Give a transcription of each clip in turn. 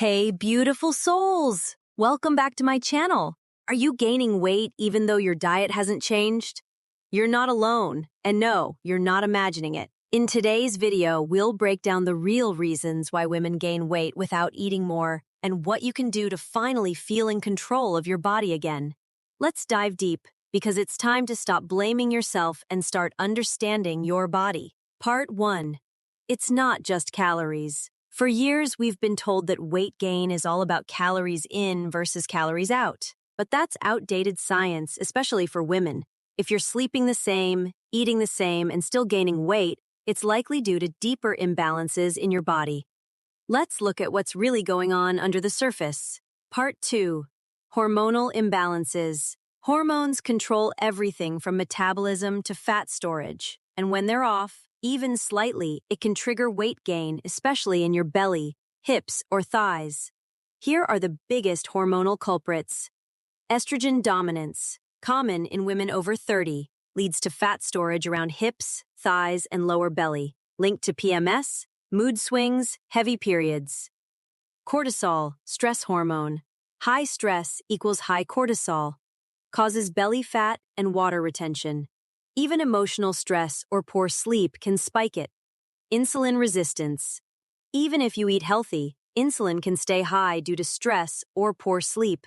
Hey, beautiful souls! Welcome back to my channel. Are you gaining weight even though your diet hasn't changed? You're not alone, and no, you're not imagining it. In today's video, we'll break down the real reasons why women gain weight without eating more and what you can do to finally feel in control of your body again. Let's dive deep, because it's time to stop blaming yourself and start understanding your body. Part 1. It's not just calories. For years, we've been told that weight gain is all about calories in versus calories out. But that's outdated science, especially for women. If you're sleeping the same, eating the same, and still gaining weight, it's likely due to deeper imbalances in your body. Let's look at what's really going on under the surface. Part 2. Hormonal imbalances. Hormones control everything from metabolism to fat storage. And when they're off, even slightly, it can trigger weight gain, especially in your belly, hips, or thighs. Here are the biggest hormonal culprits. Estrogen dominance, common in women over 30, leads to fat storage around hips, thighs, and lower belly, linked to PMS, mood swings, heavy periods. Cortisol, stress hormone. High stress equals high cortisol, causes belly fat and water retention. Even emotional stress or poor sleep can spike it. Insulin resistance. Even if you eat healthy, insulin can stay high due to stress or poor sleep.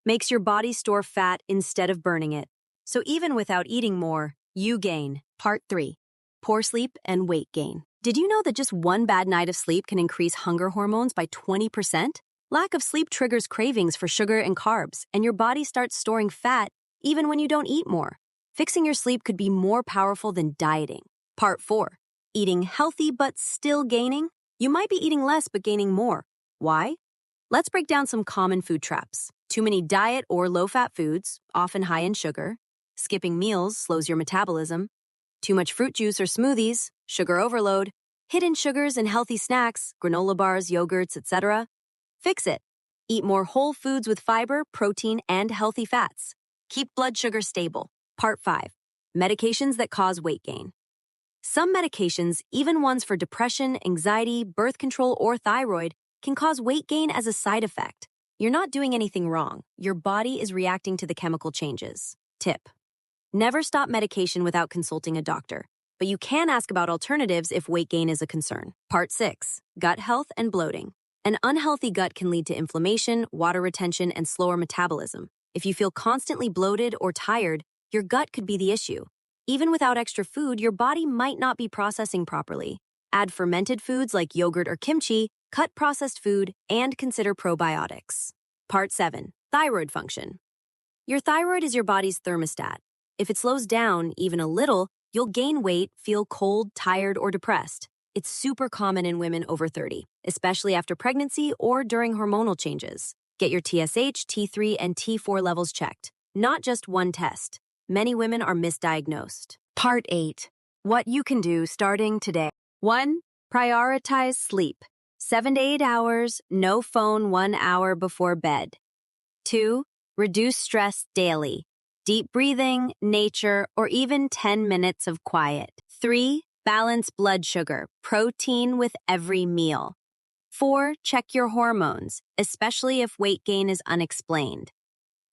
Makes your body store fat instead of burning it. So even without eating more, you gain. Part 3. Poor sleep and weight gain. Did you know that just one bad night of sleep can increase hunger hormones by 20%? Lack of sleep triggers cravings for sugar and carbs, and your body starts storing fat even when you don't eat more. Fixing your sleep could be more powerful than dieting. Part 4. Eating healthy but still gaining? You might be eating less but gaining more. Why? Let's break down some common food traps. Too many diet or low-fat foods, often high in sugar. Skipping meals slows your metabolism. Too much fruit juice or smoothies, sugar overload. Hidden sugars in healthy snacks, granola bars, yogurts, etc. Fix it. Eat more whole foods with fiber, protein, and healthy fats. Keep blood sugar stable. Part 5. Medications that cause weight gain. Some medications, even ones for depression, anxiety, birth control, or thyroid, can cause weight gain as a side effect. You're not doing anything wrong. Your body is reacting to the chemical changes. Tip. Never stop medication without consulting a doctor, but you can ask about alternatives if weight gain is a concern. Part 6. Gut health and bloating. An unhealthy gut can lead to inflammation, water retention, and slower metabolism. If you feel constantly bloated or tired, your gut could be the issue. Even without extra food, your body might not be processing properly. Add fermented foods like yogurt or kimchi, cut processed food, and consider probiotics. Part 7. Thyroid function. Your thyroid is your body's thermostat. If it slows down even a little, you'll gain weight, feel cold, tired, or depressed. It's super common in women over 30, especially after pregnancy or during hormonal changes. Get your TSH, T3, and T4 levels checked. Not just one test. Many women are misdiagnosed. Part 8. What you can do starting today. 1. Prioritize sleep. 7 to 8 hours, no phone 1 hour before bed. 2. Reduce stress daily. Deep breathing, nature, or even 10 minutes of quiet. 3. Balance blood sugar, protein with every meal. 4. Check your hormones, especially if weight gain is unexplained.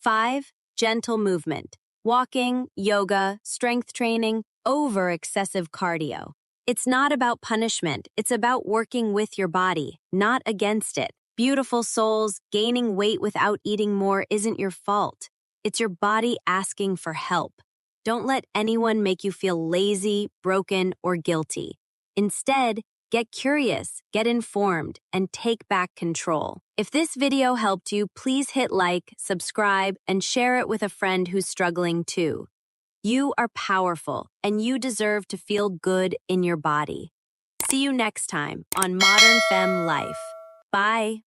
5. Gentle movement. Walking, yoga, strength training, over excessive cardio. It's not about punishment, it's about working with your body, not against it. Beautiful souls, gaining weight without eating more isn't your fault. It's your body asking for help. Don't let anyone make you feel lazy, broken, or guilty. Instead, get curious, get informed, and take back control. If this video helped you, please hit like, subscribe, and share it with a friend who's struggling too. You are powerful, and you deserve to feel good in your body. See you next time on Modern Femme Life. Bye.